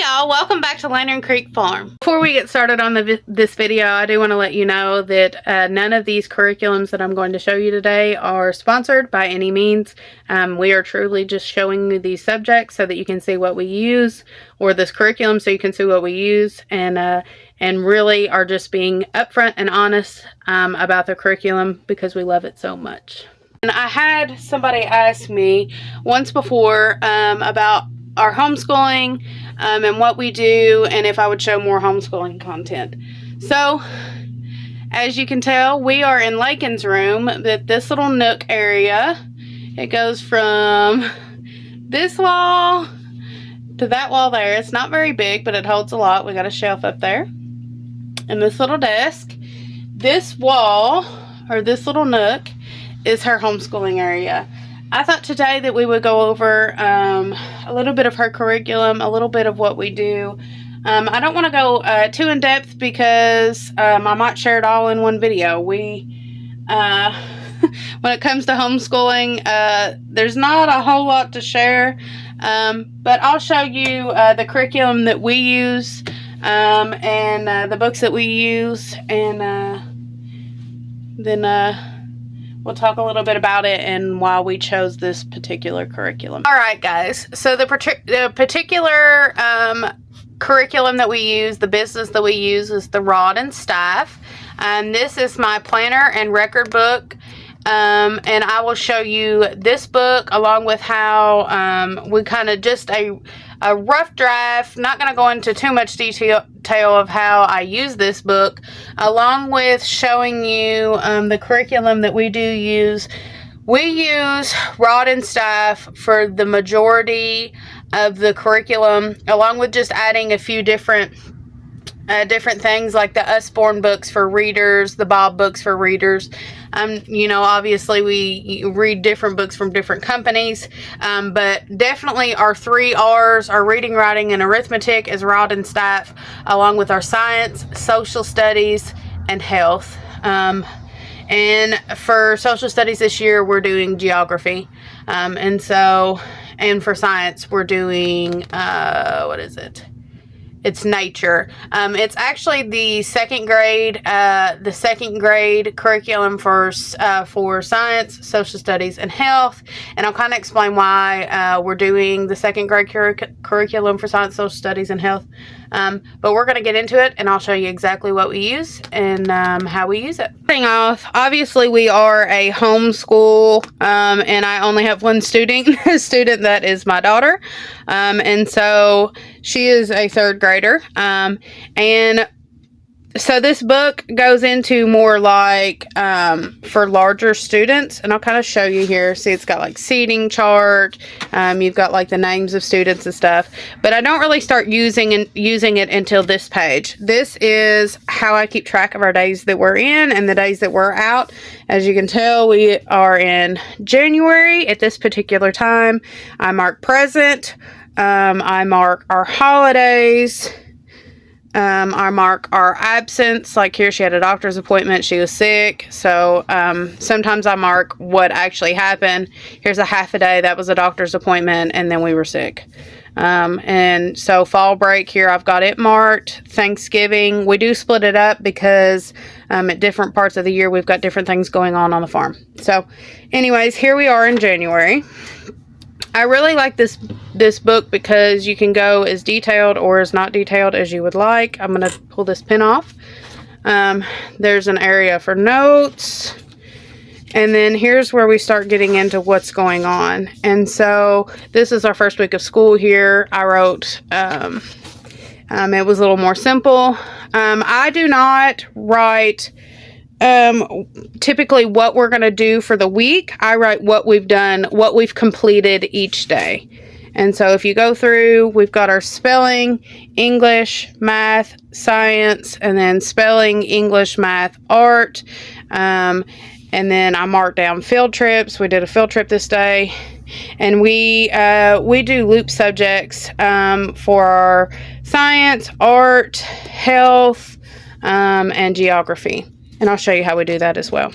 y'all, welcome back to Lantern Creek Farm. Before we get started on this video, I do want to let you know that none of these curriculums that I'm going to show you today are sponsored by any means. We are truly just showing you these subjects so that you can see what we use, or this curriculum so you can see what we use, and really are just being upfront and honest about the curriculum because we love it so much. And I had somebody ask me once before about our homeschooling and what we do, and if I would show more homeschooling content. So as you can tell, we are in Lakin's room, this little nook area. It goes from this wall to that wall there. It's not very big, but it holds a lot. We got a shelf up there and this little desk. This wall, or this little nook, is her homeschooling area. I thought today that we would go over a little bit of her curriculum, a little bit of what we do. I don't want to go too in depth because I might share it all in one video. When it comes to homeschooling, there's not a whole lot to share, but I'll show you the curriculum that we use and the books that we use, and then we'll talk a little bit about it and why we chose this particular curriculum. Alright guys, so the particular curriculum that we use, the business that we use, is the Rod and Staff. This is my planner and record book, and I will show you this book along with how we kind of just a rough draft, not going to go into too much detail of how I use this book, along with showing you the curriculum that we do use. We use Rod and Staff for the majority of the curriculum, along with just adding a few different things like the Usborne books for readers, the Bob books for readers. You know, obviously we read different books from different companies, but definitely our 3 R's, our reading, writing, and arithmetic, is Rod and Staff, along with our science, social studies, and health. And for social studies this year, we're doing geography. And for science, we're doing, what is it? It's nature. It's actually the second grade curriculum for science, social studies, and health. And I'll kind of explain why we're doing the second grade curriculum for science, social studies, and health. But we're going to get into it, and I'll show you exactly what we use and how we use it. Starting off, obviously we are a homeschool, and I only have one student, that is my daughter. And so she is a 3rd grader. And so this book goes into more like for larger students, and I'll kind of show you here. See, it's got like seating chart. You've got like the names of students and stuff, but I don't really start using it until this page. This is how I keep track of our days that we're in and the days that we're out. As you can tell, we are in January at this particular time. I mark present. I mark our holidays. I mark our absence. Like here, she had a doctor's appointment. She was sick. So sometimes I mark what actually happened. Here's a half a day. That was a doctor's appointment, and then we were sick. And so fall break here, I've got it marked. Thanksgiving, we do split it up because at different parts of the year, we've got different things going on the farm. So anyways, here we are in January. I really like this book because you can go as detailed or as not detailed as you would like. I'm going to pull this pin off. There's an area for notes. And then here's where we start getting into what's going on. And so this is our first week of school here. I wrote, it was a little more simple. I do not write typically what we're going to do for the week. I write what we've done, what we've completed each day. And so if you go through, we've got our spelling, English, math, science, and then spelling, English, math, art. And then I marked down field trips. We did a field trip this day. And we do loop subjects for our science, art, health, and geography. And I'll show you how we do that as well.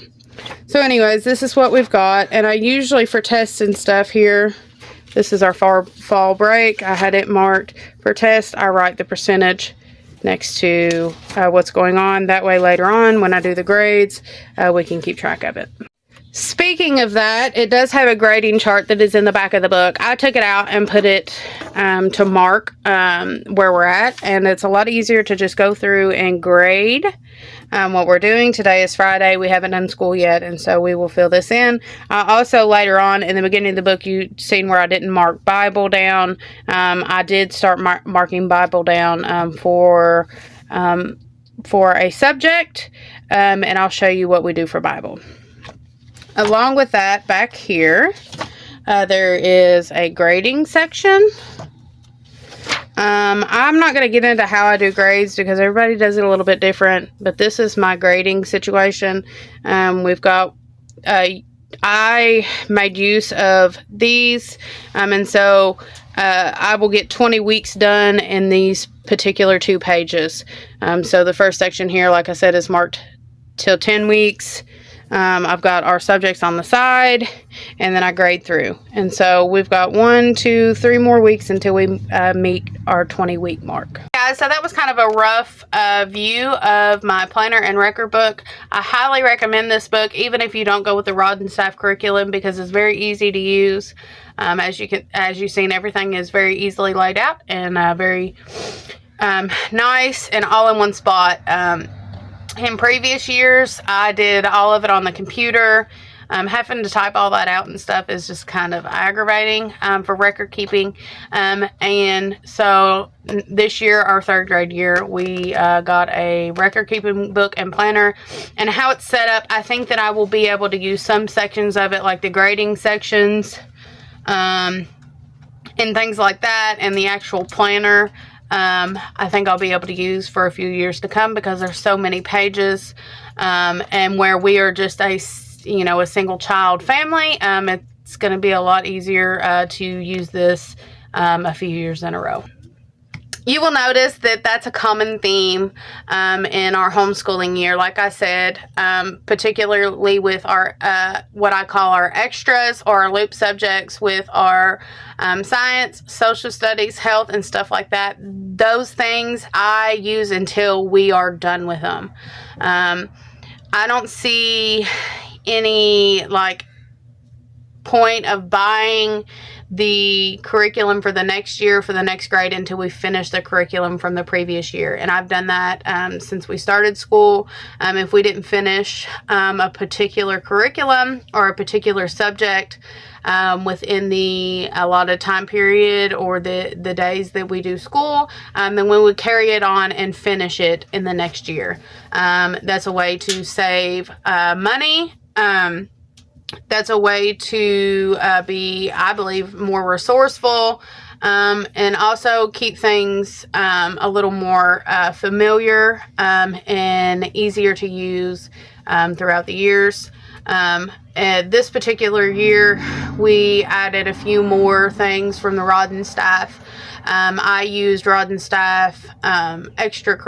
So anyways, this is what we've got. And I usually, for tests and stuff here, This is our fall break. I had it marked for test. I write the percentage next to what's going on. That way later on when I do the grades, we can keep track of it. Speaking of that, it does have a grading chart that is in the back of the book. I took it out and put it to mark where we're at, and it's a lot easier to just go through and grade what we're doing. Today is Friday. We haven't done school yet, and so we will fill this in. Also, later on in the beginning of the book, you've seen where I didn't mark Bible down. I did start marking Bible down for a subject, and I'll show you what we do for Bible. Along with that, back here, there is a grading section. I'm not going to get into how I do grades because everybody does it a little bit different, but this is my grading situation. We've got, I made use of these, and so I will get 20 weeks done in these particular 2 pages. So the first section here, like I said, is marked till 10 weeks. I've got our subjects on the side, and then I grade through. And so we've got 1, 2, 3 more weeks until we meet our 20-week mark. Guys, so that was kind of a rough view of my planner and record book. I highly recommend this book, even if you don't go with the Rod and Staff curriculum, because it's very easy to use. As you've seen, everything is very easily laid out and very nice and all in one spot. In previous years, I did all of it on the computer. Having to type all that out and stuff is just kind of aggravating for record keeping. And so this year, our 3rd grade year, we got a record keeping book and planner. And how it's set up, I think that I will be able to use some sections of it, like the grading sections and things like that, and the actual planner. I think I'll be able to use for a few years to come because there's so many pages, and where we are just a single child family, it's going to be a lot easier to use this a few years in a row. You will notice that that's a common theme in our homeschooling year. Like I said, particularly with our what I call our extras or our loop subjects with our science, social studies, health, and stuff like that. Those things I use until we are done with them. I don't see any point of buying the curriculum for the next year, for the next grade, until we finish the curriculum from the previous year. And I've done that since we started school. If we didn't finish a particular curriculum or a particular subject within the allotted time period or the days that we do school, then we would carry it on and finish it in the next year. That's a way to save money. That's a way to be, I believe, more resourceful, and also keep things a little more familiar and easier to use throughout the years. This particular year, we added a few more things from the Rod and Staff. I used Rod and Staff extra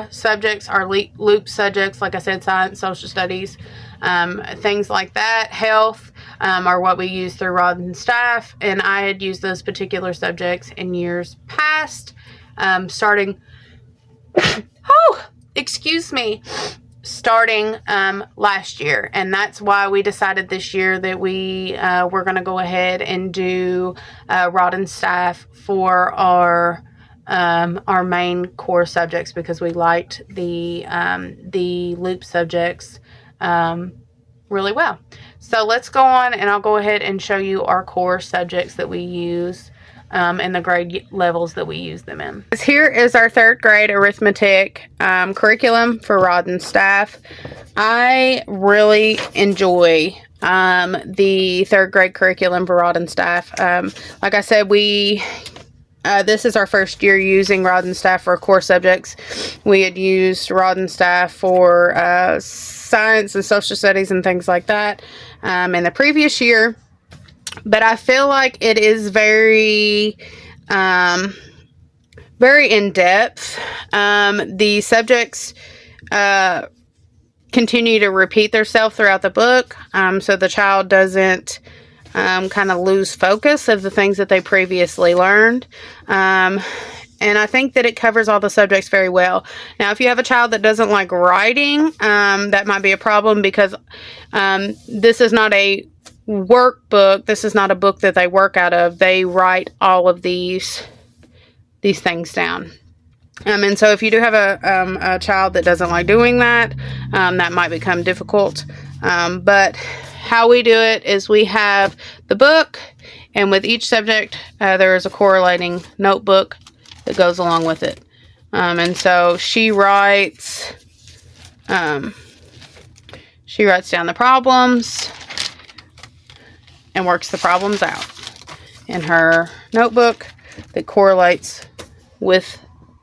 subjects, our loop subjects, like I said, science, social studies, things like that. Health are what we use through Rod and Staff, and I had used those particular subjects in years past, starting last year. And that's why we decided this year that we were going to go ahead and do Rod and Staff for our main core subjects, because we liked the loop subjects really well. So let's go on, and I'll go ahead and show you our core subjects that we use and the grade levels that we use them in. Here is our 3rd grade arithmetic curriculum for Rod and Staff. I really enjoy the 3rd grade curriculum for Rod and Staff. Like I said, this is our first year using Rod and Staff for core subjects. We had used Rod and Staff for science and social studies and things like that in the previous year. But I feel like it is very in-depth. The subjects continue to repeat themselves throughout the book, so the child doesn't kind of lose focus of the things that they previously learned. And I think that it covers all the subjects very well. Now, if you have a child that doesn't like writing, that might be a problem, because this is not a workbook. This is not a book that they work out of. They write all of these things down. And so if you do have a child that doesn't like doing that, that might become difficult. But how we do it is we have the book, and with each subject, there is a correlating notebook that goes along with it. And so she writes down the problems and works the problems out in her notebook that correlates with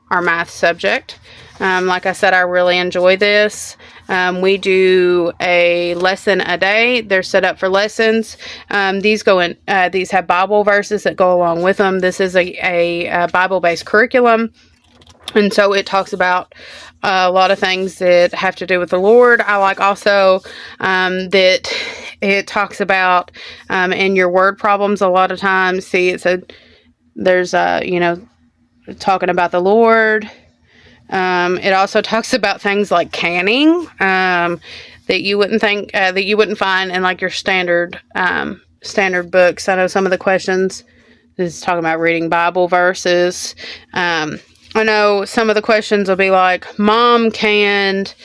our math subject. Like I said, I really enjoy this. We do a lesson a day. They're set up for lessons. These have Bible verses that go along with them. This is a Bible-based curriculum. And so it talks about a lot of things that have to do with the Lord. I like also that it talks about in your word problems a lot of times. See, there's talking about the Lord. It also talks about things like canning that you wouldn't find in like your standard books. I know some of the questions is talking about reading Bible verses. I know some of the questions will be like, Mom canned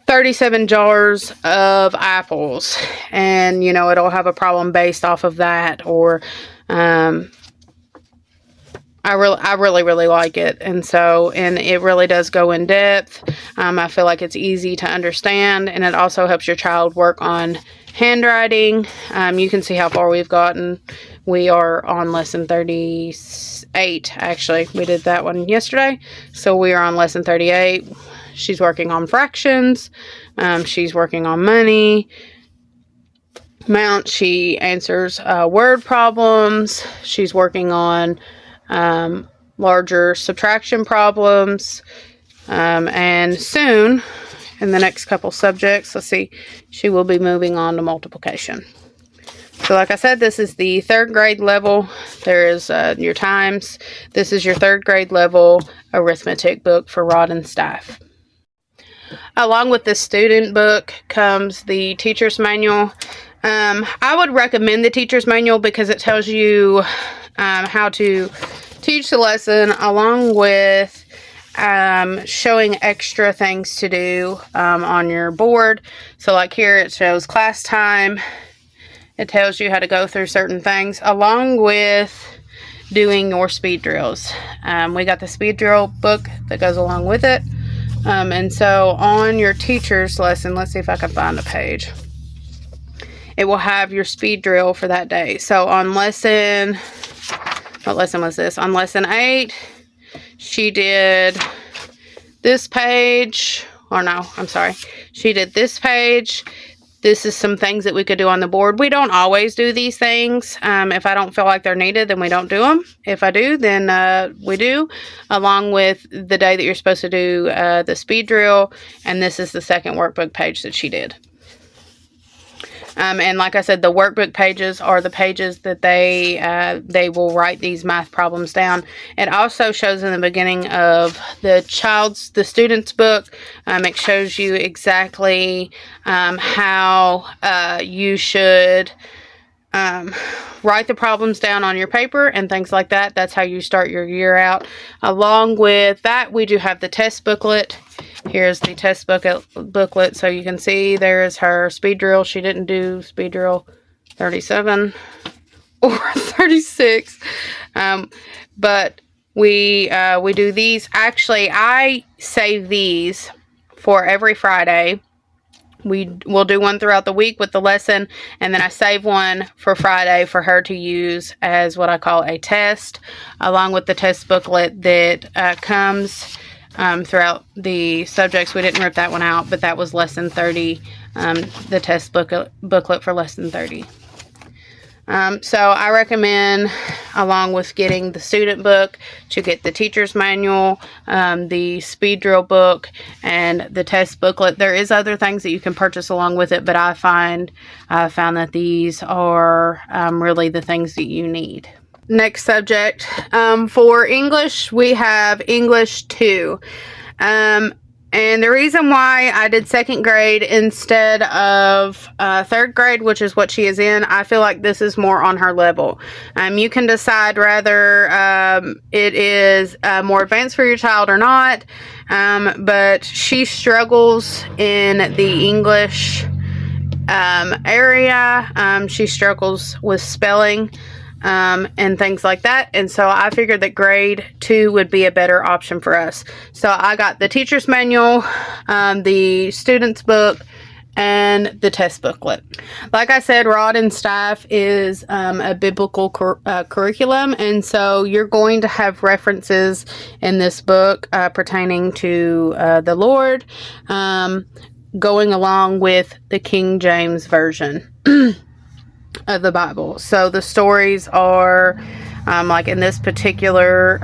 37 jars of apples, and it'll have a problem based off of that. Or I really like it. And it really does go in depth. I feel like it's easy to understand, and it also helps your child work on handwriting. You can see how far we've gotten. We are on lesson 38, actually. We did that one yesterday. So we are on lesson 38. She's working on fractions. She's working on money. She answers word problems. She's working on larger subtraction problems, and soon in the next couple subjects, let's see, she will be moving on to multiplication. So like I said, this is the 3rd grade level. There is your times. This is your 3rd grade level arithmetic book for rod and staff. Along with the student book comes the teacher's manual. I would recommend the teacher's manual because it tells you how to teach the lesson, along with showing extra things to do on your board. So like here it shows class time. It tells you how to go through certain things, along with doing your speed drills. We got the speed drill book that goes along with it. And so on your teacher's lesson, let's see if I can find a page. It will have your speed drill for that day. So on lesson, what lesson was this? On lesson 8, she did this page. Or no, I'm sorry. She did this page. This is some things that we could do on the board. We don't always do these things. If I don't feel like they're needed, then we don't do them. If I do, then we do, along with the day that you're supposed to do the speed drill. And this is the second workbook page that she did. And like I said, the workbook pages are the pages that they will write these math problems down. It also shows in the beginning of the student's book, it shows you exactly how you should write the problems down on your paper and things like that. That's how you start your year out. Along with that, we do have the test booklet. Here's the test booklet. So you can see there is her speed drill. She didn't do speed drill 37 or 36. But we do these. Actually, I save these for every Friday. We'll do one throughout the week with the lesson, and then I save one for Friday for her to use as what I call a test, along with the test booklet that comes throughout the subjects. We didn't rip that one out, but that was lesson 30, the test booklet for lesson 30. So I recommend, along with getting the student book, to get the teacher's manual, the speed drill book, and the test booklet. There is other things that you can purchase along with it, but I found that these are really the things that you need. Next subject, for English, we have English 2. And the reason why I did second grade instead of third grade, which is what she is in, I feel like this is more on her level. You can decide whether it is more advanced for your child or not, but she struggles in the English area. She struggles with spelling and things like that, and so I figured that grade 2 would be a better option for us. So I got the teacher's manual, the student's book, and the test booklet. Like I said, Rod and Staff is a biblical curriculum, and so you're going to have references in this book pertaining to the Lord, going along with the King James Version of the Bible. So the stories are like in this particular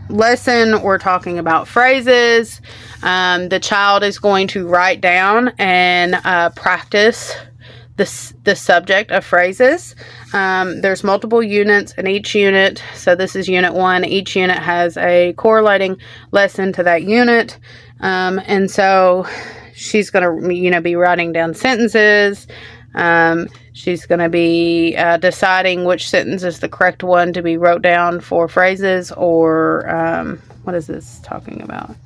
lesson, we're talking about phrases. The child is going to write down and practice the subject of phrases. There's multiple units in each unit. So this is unit 1. Each unit has a correlating lesson to that unit. And so she's going to, be writing down sentences. She's going to be deciding which sentence is the correct one to be wrote down for phrases, or what is this talking about?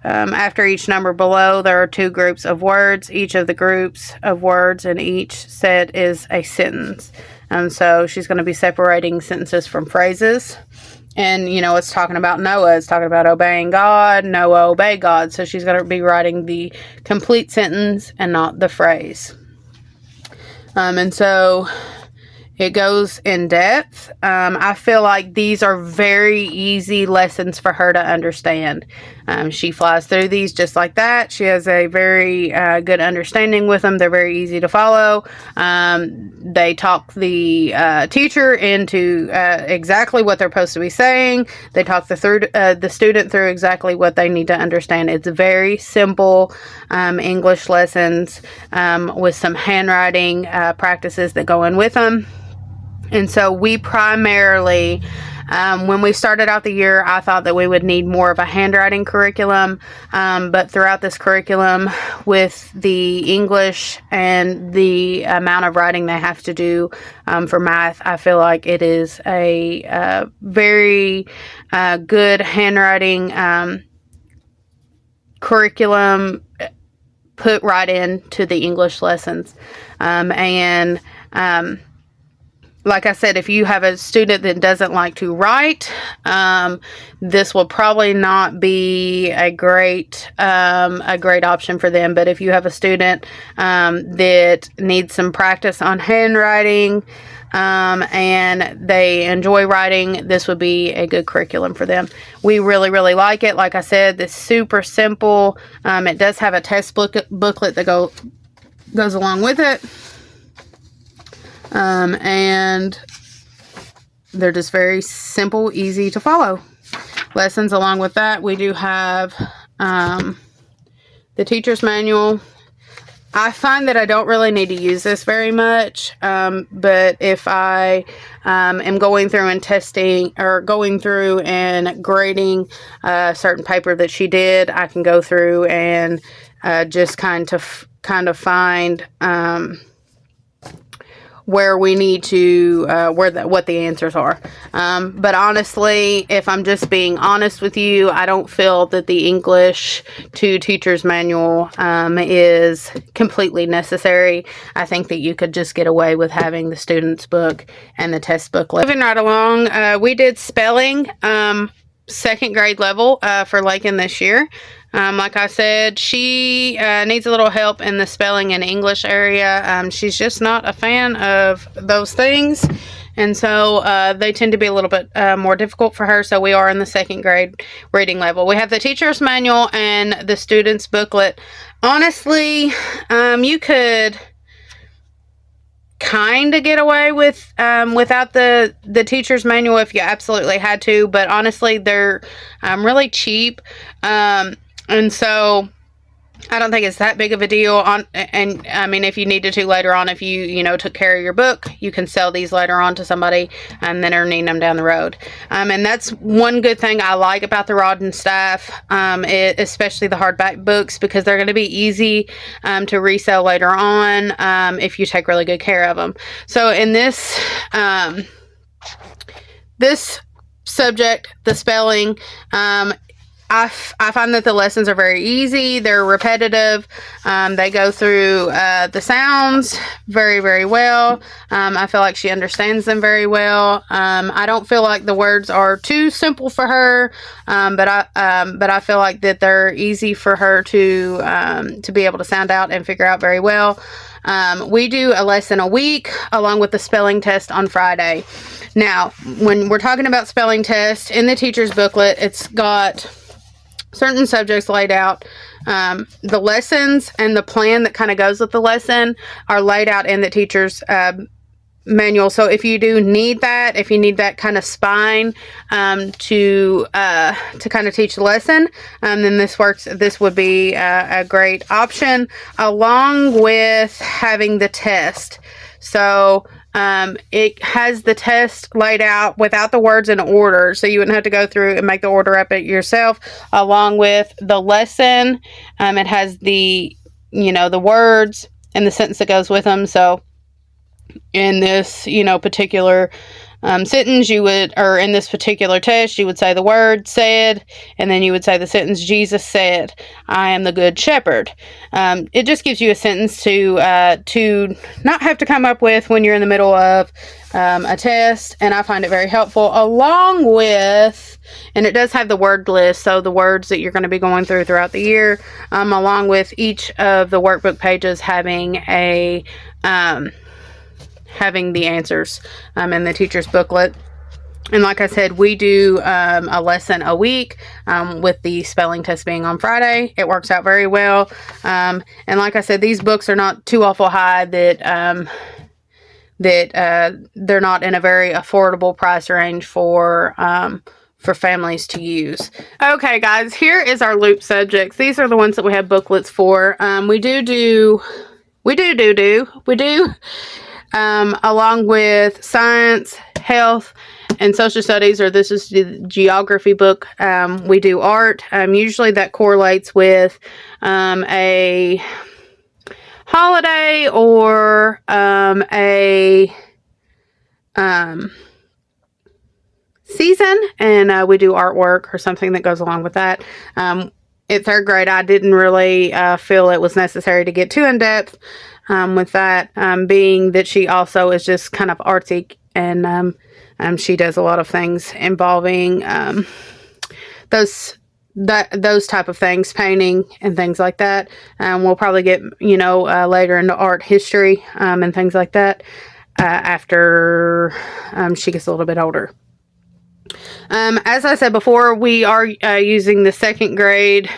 After each number below, there are 2 groups of words. Each of the groups of words in each set is a sentence. So she's going to be separating sentences from phrases. And, it's talking about Noah. It's talking about obeying God. Noah obeyed God. So she's going to be writing the complete sentence and not the phrase. And so it goes in depth. I feel like these are very easy lessons for her to understand. She flies through these just like that. She has a very good understanding with them. They're very easy to follow. They talk the teacher into exactly what they're supposed to be saying. They talk the student through exactly what they need to understand. It's very simple English lessons with some handwriting practices that go in with them. And so we primarily, when we started out the year, I thought that we would need more of a handwriting curriculum. But throughout this curriculum, with the English and the amount of writing they have to do for math, I feel like it is a very good handwriting curriculum put right into the English lessons. Like I said, if you have a student that doesn't like to write, this will probably not be a great option for them. But if you have a student that needs some practice on handwriting and they enjoy writing, this would be a good curriculum for them. We really, really like it. Like I said, it's super simple. It does have a test booklet that goes along with it. And they're just very simple, easy to follow lessons. Along with that, we do have the teacher's manual. I find that I don't really need to use this very much, but if I am going through and testing or going through and grading a certain paper that she did, I can go through and just kind of find where we need to, what the answers are. But honestly, if I'm just being honest with you, I don't feel that the English 2 teacher's manual is completely necessary. I think that you could just get away with having the student's book and the test booklet. Moving right along, we did spelling, second grade level for Lakin this year. Like I said, she needs a little help in the spelling and English area. She's just not a fan of those things. And so they tend to be a little bit more difficult for her. So we are in the second grade reading level. We have the teacher's manual and the student's booklet. Honestly, you could kind of get away with without the teacher's manual if you absolutely had to, but honestly they're really cheap, and so I don't think it's that big of a deal. And I mean, if you needed to later on, if you took care of your book, you can sell these later on to somebody and then earning them down the road. And that's one good thing I like about the Rod and Staff, especially the hardback books, because they're going to be easy to resell later on if you take really good care of them. So in this this subject, the spelling, I find that the lessons are very easy. They're repetitive. They go through the sounds very, very well. I feel like she understands them very well. I don't feel like the words are too simple for her, but I feel like that they're easy for her to be able to sound out and figure out very well. We do a lesson a week along with the spelling test on Friday. Now, when we're talking about spelling test, in the teacher's booklet, it's got certain subjects laid out. The lessons and the plan that kind of goes with the lesson are laid out in the teacher's manual. So if you do need that, if you need that kind of spine to kind of teach the lesson, then this would be a great option, along with having the test. So it has the test laid out without the words in order, so you wouldn't have to go through and make the order up it yourself, along with the lesson. It has the words and the sentence that goes with them. So in this particular sentence, in this particular test, you would say the word said, and then you would say the sentence, Jesus said, I am the good shepherd. It just gives you a sentence to not have to come up with when you're in the middle of a test, and I find it very helpful, along with, and it does have the word list, so the words that you're going to be going through throughout the year, along with each of the workbook pages having having the answers in the teacher's booklet. And like I said, we do a lesson a week with the spelling test being on Friday. It works out very well. And like I said, these books are not too awful high that they're not in a very affordable price range for families to use. Okay, guys, here is our loop subjects. These are the ones that we have booklets for. We do along with science, health, and social studies, or this is the geography book. We do art. Usually that correlates with a holiday or a season, and we do artwork or something that goes along with that. In third grade, I didn't really feel it was necessary to get too in-depth with that, being that she also is just kind of artsy, and she does a lot of things involving those type of things, painting and things like that. We'll probably get later into art history and things like that after she gets a little bit older. As I said before, we are using the second grade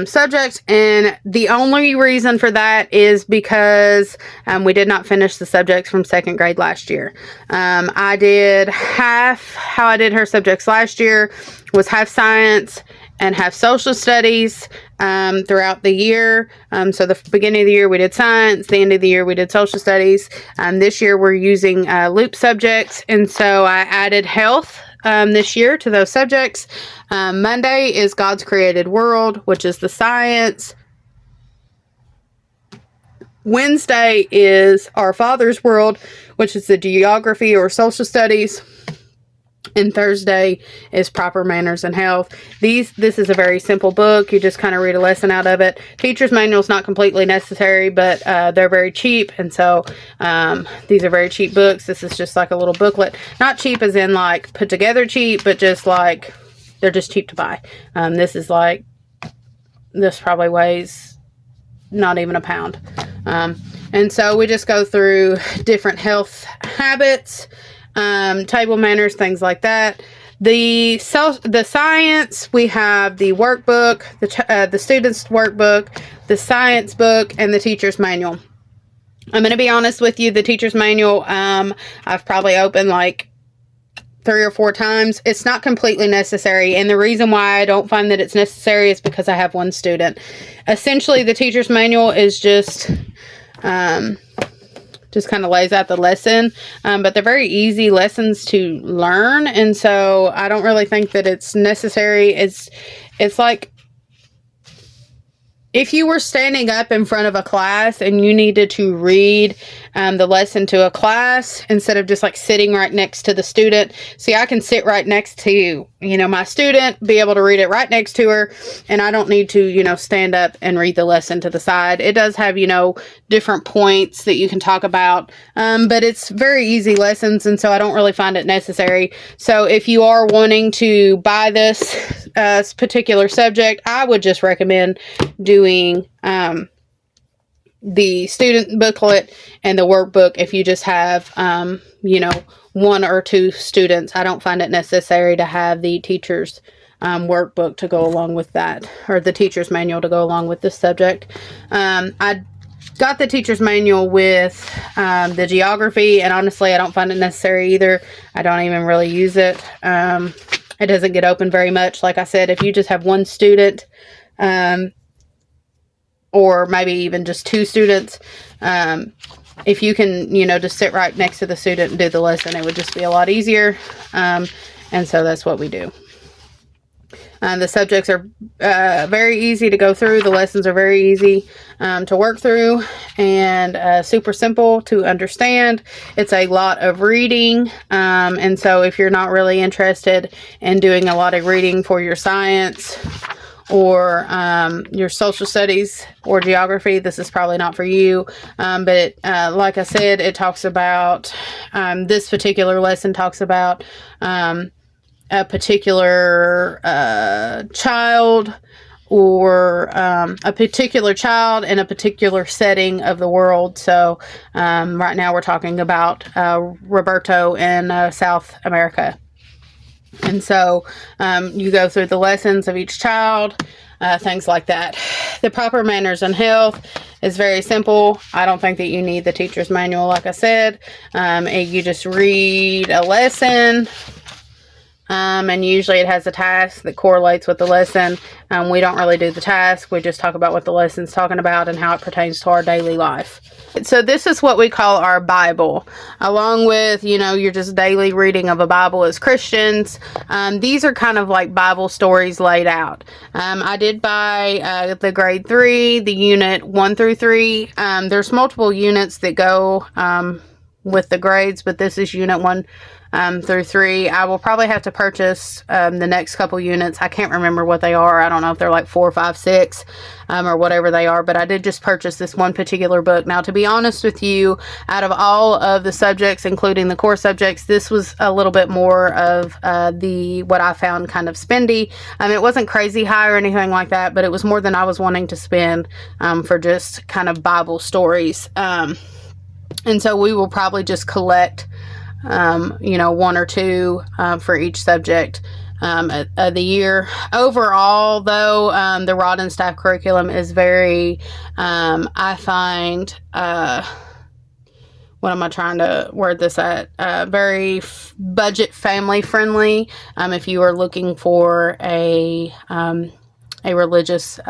subject, and the only reason for that is because we did not finish the subjects from second grade last year. I did how I did her subjects last year was half science and half social studies throughout the year. So the beginning of the year we did science, the end of the year we did social studies. This year we're using loop subjects, and so I added health this year to those subjects. Monday is God's created world, which is the science. Wednesday is Our Father's world, which is the geography or social studies. And Thursday is proper manners and health. This is a very simple book. You just kind of read a lesson out of it. Teacher's manual is not completely necessary, but they're very cheap. And so these are very cheap books. This is just like a little booklet. Not cheap as in like put together cheap, but just like they're just cheap to buy. This probably weighs not even a pound. And so we just go through different health habits, table manners, things like that. The science, we have the workbook, the student's workbook, the science book, and the teacher's manual. I'm going to be honest with you, the teacher's manual, I've probably opened like 3 or 4 times. It's not completely necessary, and the reason why I don't find that it's necessary is because I have one student. Essentially, the teacher's manual is just kind of lays out the lesson, but they're very easy lessons to learn, and so I don't really think that it's necessary. It's like if you were standing up in front of a class and you needed to read the lesson to a class instead of just like sitting right next to the student. See, I can sit right next to, my student, be able to read it right next to her, and I don't need to, stand up and read the lesson to the side. It does have, different points that you can talk about, but it's very easy lessons, and so I don't really find it necessary. So if you are wanting to buy this particular subject, I would just recommend doing the student booklet and the workbook if you just have, 1 or 2 students. I don't find it necessary to have the teacher's workbook to go along with that, or the teacher's manual to go along with this subject. I got the teacher's manual with the geography, and honestly, I don't find it necessary either. I don't even really use it. It doesn't get open very much. Like I said, if you just have 1 student, or maybe even just 2 students, if you can, just sit right next to the student and do the lesson, it would just be a lot easier. And so that's what we do. The subjects are very easy to go through. The lessons are very easy to work through, and super simple to understand. It's a lot of reading, and so if you're not really interested in doing a lot of reading for your science or your social studies or geography, this is probably not for you. But like I said, it talks about, this particular lesson talks about a particular child, or a particular child in a particular setting of the world. So right now we're talking about Roberto in South America. And so you go through the lessons of each child, things like that. The proper manners and health is very simple. I don't think that you need the teacher's manual, like I said. You just read a lesson, and usually it has a task that correlates with the lesson. We don't really do the task. We just talk about what the lesson's talking about and how it pertains to our daily life. So this is what we call our Bible, along with, your just daily reading of a Bible as Christians. These are kind of like Bible stories laid out. I did buy the grade 3, the unit 1 through 3. There's multiple units that go with the grades, but this is unit 1 through 3. I will probably have to purchase the next couple units. I can't remember what they are. I don't know if they're like 4, 5, 6 or whatever they are, but I did just purchase this one particular book. Now, to be honest with you, out of all of the subjects, including the core subjects, this was a little bit more of what I found kind of spendy. It wasn't crazy high or anything like that, but it was more than I was wanting to spend for just kind of Bible stories. And so we will probably just collect 1 or 2 for each subject of the year. Overall, though, the Rod and Staff curriculum is very, I find, what am I trying to word this at? Very budget family friendly. If you are looking for a religious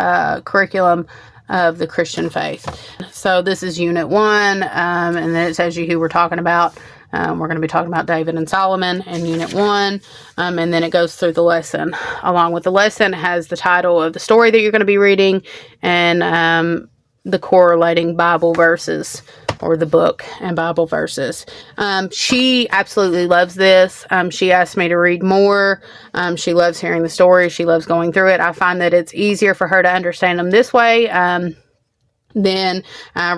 curriculum of the Christian faith. So this is unit 1, and then it tells you who we're talking about. We're going to be talking about David and Solomon in unit 1, and then it goes through the lesson. Along with the lesson, it has the title of the story that you're going to be reading, and the correlating Bible verses, or the book and Bible verses. She absolutely loves this. She asked me to read more. She loves hearing the story. She loves going through it. I find that it's easier for her to understand them this way than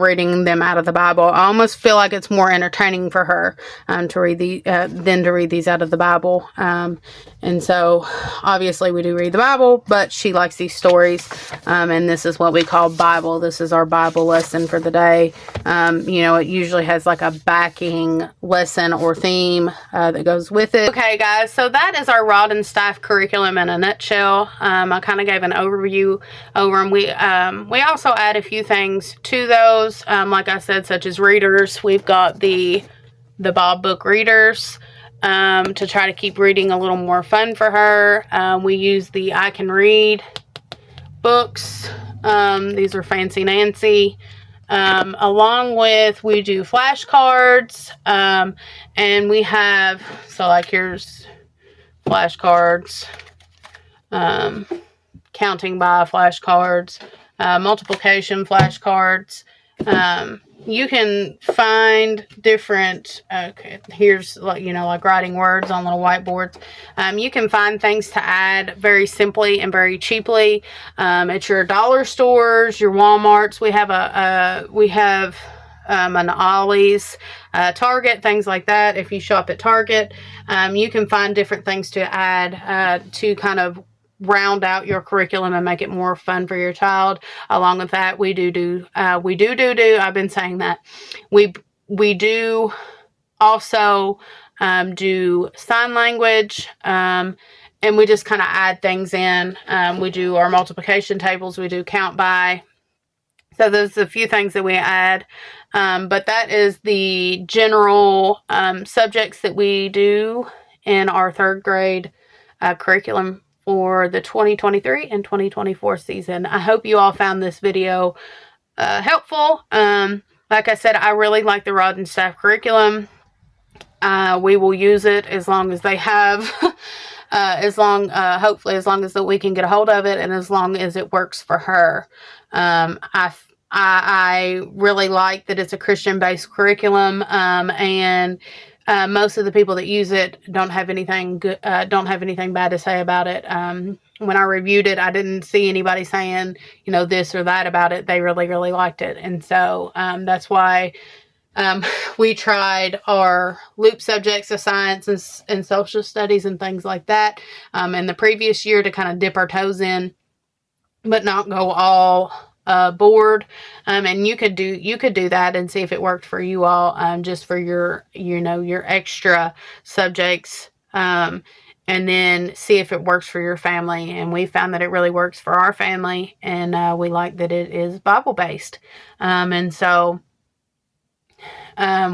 reading them out of the Bible. I almost feel like it's more entertaining for her to read than to read these out of the Bible. And so obviously we do read the Bible, but she likes these stories, and this is what we call Bible. This is our Bible lesson for the day. It usually has like a backing lesson or theme that goes with it. Okay, guys, so that is our Rod and Staff curriculum in a nutshell. I kind of gave an overview over them. We also add a few things things to those, like I said, such as readers. We've got the Bob Book readers to try to keep reading a little more fun for her. We use the I Can Read books. These are Fancy Nancy. Along with, we do flashcards, and we have, so like here's flashcards, counting by flashcards, multiplication flashcards. You can find different, okay, here's like, like writing words on little whiteboards. You can find things to add very simply and very cheaply at your dollar stores, your Walmarts. We have an Ollie's, Target, things like that. If you shop at Target, you can find different things to add to kind of round out your curriculum and make it more fun for your child. Along with that, we do I've been saying that we do also do sign language, and we just kind of add things in. We do our multiplication tables, we do count by. So there's a few things that we add, but that is the general subjects that we do in our third grade curriculum for the 2023 and 2024 season. I hope you all found this video helpful. Like I said, I really like the Rod and Staff curriculum. We will use it as long as they have, hopefully as long as that we can get a hold of it, and as long as it works for her. I really like that it's a Christian-based curriculum, and most of the people that use it don't have anything good, don't have anything bad to say about it. When I reviewed it, I didn't see anybody saying, this or that about it. They really, really liked it. And so that's why we tried our loop subjects of science and social studies and things like that in the previous year to kind of dip our toes in, but not go all board. And you could do that and see if it worked for you all, just for your extra subjects, and then see if it works for your family. And we found that it really works for our family, and we like that it is Bible based, and so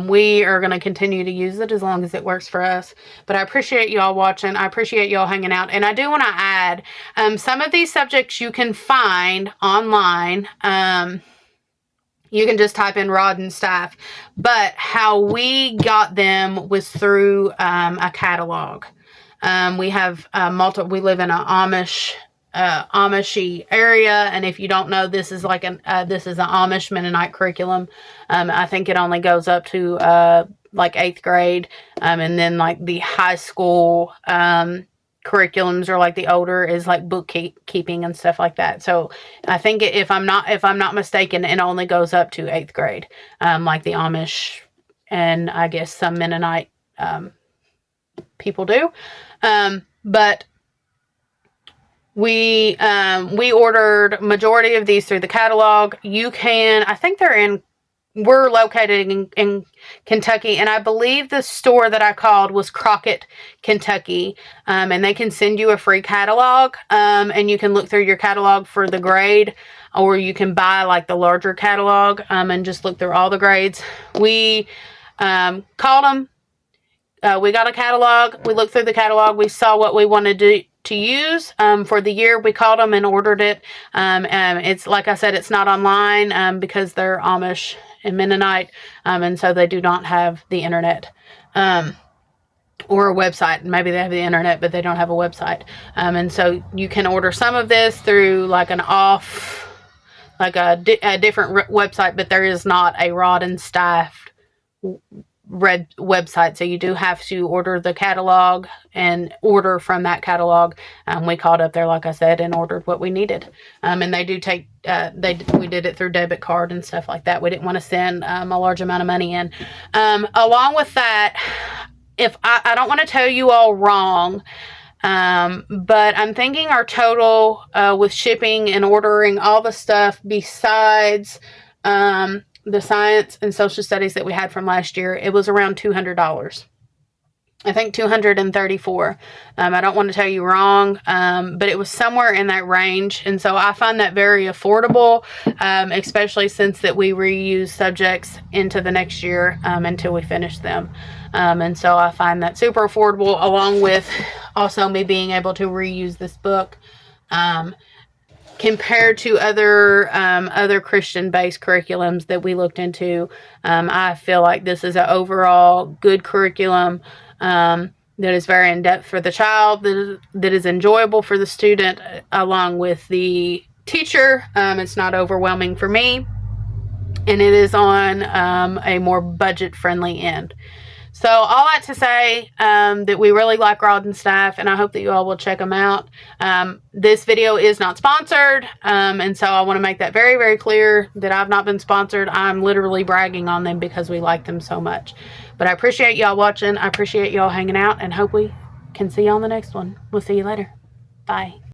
we are going to continue to use it as long as it works for us. But I appreciate y'all watching. I appreciate y'all hanging out. And I do want to add, some of these subjects you can find online. You can just type in Rod and Staff. But how we got them was through a catalog. We have we live in an Amishy area, and if you don't know, this is like this is an Amish Mennonite curriculum. I think it only goes up to like 8th grade, and then like the high school curriculums are like the older is like bookkeeping and stuff like that. So I think if I'm not mistaken, it only goes up to 8th grade, like the Amish and I guess some Mennonite people do, but we ordered majority of these through the catalog. I think we're located in Kentucky, and I believe the store that I called was Crockett, Kentucky, and they can send you a free catalog, and you can look through your catalog for the grade, or you can buy like the larger catalog, and just look through all the grades. We called them. We got a catalog. We looked through the catalog. We saw what we wanted to use for the year. We called them and ordered it. It's like I said, it's not online because they're Amish and Mennonite, and so they do not have the internet or a website. Maybe they have the internet, but they don't have a website. And so you can order some of this through like a different website, but there is not a Rod and Staff website, so you do have to order the catalog and order from that catalog. We called up there, like I said, and ordered what we needed, and they do take we did it through debit card and stuff like that. We didn't want to send a large amount of money in. Along with that, if I don't want to tell you all wrong, but I'm thinking our total with shipping and ordering all the stuff besides the science and social studies that we had from last year, it was around $200. I think 234. I don't want to tell you wrong, but it was somewhere in that range. And so I find that very affordable, especially since that we reuse subjects into the next year until we finish them. And so I find that super affordable, along with also me being able to reuse this book. Compared to other Christian-based curriculums that we looked into, I feel like this is an overall good curriculum that is very in-depth for the child, that is enjoyable for the student, along with the teacher. It's not overwhelming for me, and it is on a more budget-friendly end. So all that to say that we really like Rod and Staff, and I hope that you all will check them out. This video is not sponsored, and so I want to make that very, very clear that I've not been sponsored. I'm literally bragging on them because we like them so much. But I appreciate y'all watching. I appreciate y'all hanging out, and hope we can see you on the next one. We'll see you later. Bye.